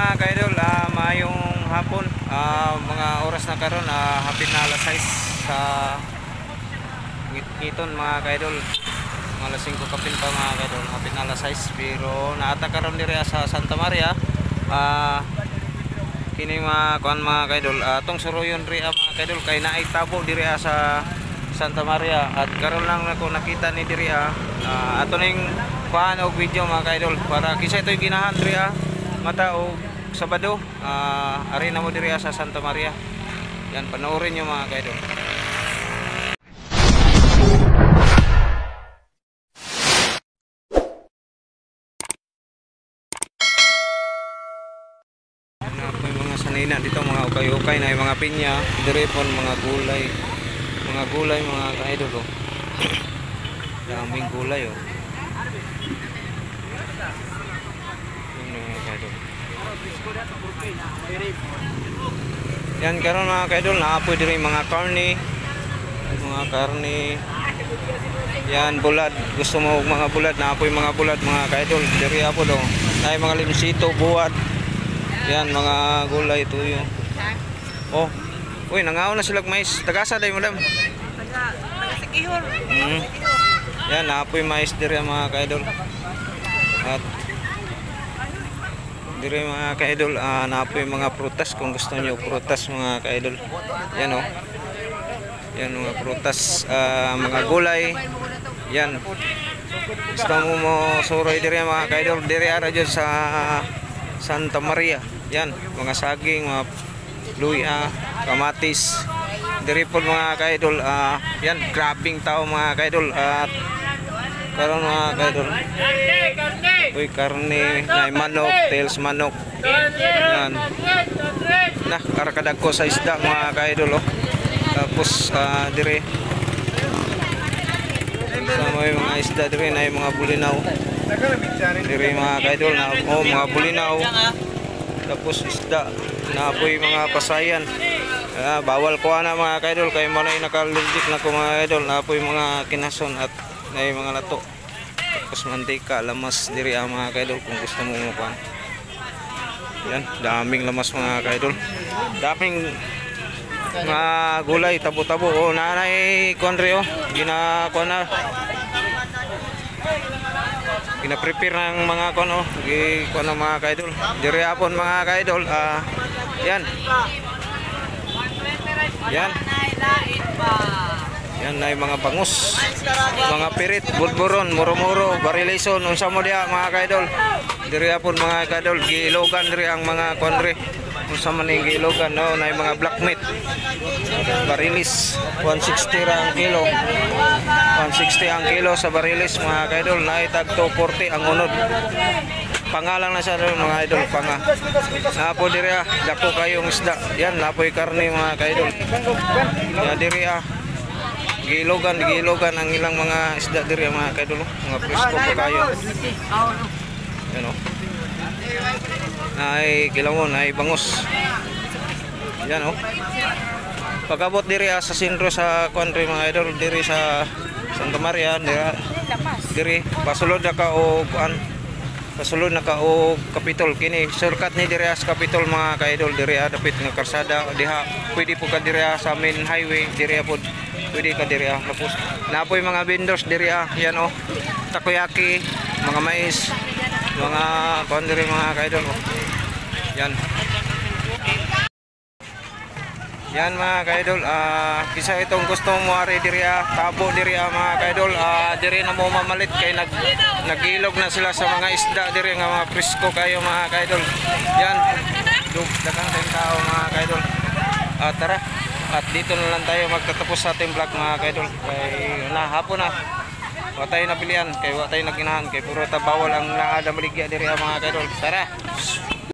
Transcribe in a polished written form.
Mga kaidol, mayong hapon, mga oras na karon, hapit na alas 6 sa Ngiton mga kaidol. Mga alas 5 kapin pa mga kaidol, hapit na alas 6. Pero naata karon diri sa Santa Maria. Kini mga kuan mga kaidol, tong suruyon ri mga kaidol kay naay tabo diri sa Santa Maria. At karon lang ako nakita ni diri ato ning kuan og video mga kaidol para kisa ito'y ginahan diri mata o Sabado, ari na mo diri sa Santa Maria. Yan, panoorin nyo mga kaidol. May mga sanina dito, mga ukay-ukay na mga pinya, diri pon mga gulay. Mga gulay mga kaidol oh. Daming gulay oh. Yan karon mga kaidol, naapoy diri mga karne. Mga karne. Yan bulad, gusto mo mga bulad, naapoy mga bulad mga kaidol. Diri apo do. Nay mga limsito, buwad. Yan mga gulay tuyo. Oh. Uy, nangaon na sila mais. Tagasa day madam. Taga Sikihor. Yan naapoy mais diri mga kaidol. At diri mga kaidol, naapoy mga prutas kung gusto niyo prutas mga kaidol. Yan oh. Yan mga prutas, mga gulay. Yan. Gusto mo suroy diri mga kaidol, diri ara jud sa Santa Maria. Yan, mga saging, mga luya, kamatis. Diri po mga kaidol, yan grabing tao mga kaidol. At karon mga kaidol, uy karne, nay manok, tails manok. Yan. Nah, karakadag ko sa isda mga kaidol oh. Tapos dire sa may mga isda dire na mga bulinaw. Dire mga kaidol na oh, mga bulinaw. Tapos isda, naapoy mga pasayan. Bawal ko na mga kaidol kay manay naka-allergic na ko mga kaidol. Naapoy mga kinason at nay mga lato. Tapos mantika, lamas diri mga kaidol kung gusto mo umupan. Yan, daming lamas mga kaidol. Daming mga gulay, tabo-tabo. Oh, nanay konre oh. Ginakuha na. Gina-prepare ng mga kono, gikuha ng mga kaidol. Diri apon mga kaidol. Yan. Yan. Yan na mga bangus, mga pirit, budburon, muro-muro, barilison, unsa mo diha mga kaidol. Diri apon mga kaidol, giilogan diri ang mga konre. Unsa man ning giilogan no, na mga black meat. Barilis 160 ra ang kilo. 160 ang kilo sa barilis mga kaidol, na tag 240 ang unod. Pangalang na sa mga idol, panga. Napo diri dako kayong isda. Yan, napoy karne mga kaidol. Ya diri gilogan ang ilang mga isda diri mga kaidol, mga presko pa kayo. Yan oh. Ay kilawon, ay bangus. Yan oh. Pagabot diri sa sentro sa country mga idol, diri sa Santa Maria, diri pasulod na ka o kuan. Pasulod na ka o Kapitol kini. Shortcut ni diri sa Kapitol mga kaidol, diri dapit nga karsada diha. Pwede po ka diri sa main highway, diri pod pwede ka diri tapos napoy mga vendors diri yan oh, takoyaki, mga mais, mga kuan diri mga kaidol oh. Yan. Yan mga kaidol, kisa itong gusto mo ari diri tabo diri mga kaidol, diri na mo mamalit kay nagilog na sila sa mga isda diri nga mga presko kayo mga kaidol. Yan. Daghang tao mga kaidol. Tara. At dito na lang tayo magtatapos sa ating vlog mga kaidol. Kay hapon na. Wa tayo napilian kay wa tayo naginahan kay puro ta bawal ang naada maligya diri mga kaidol. Tara.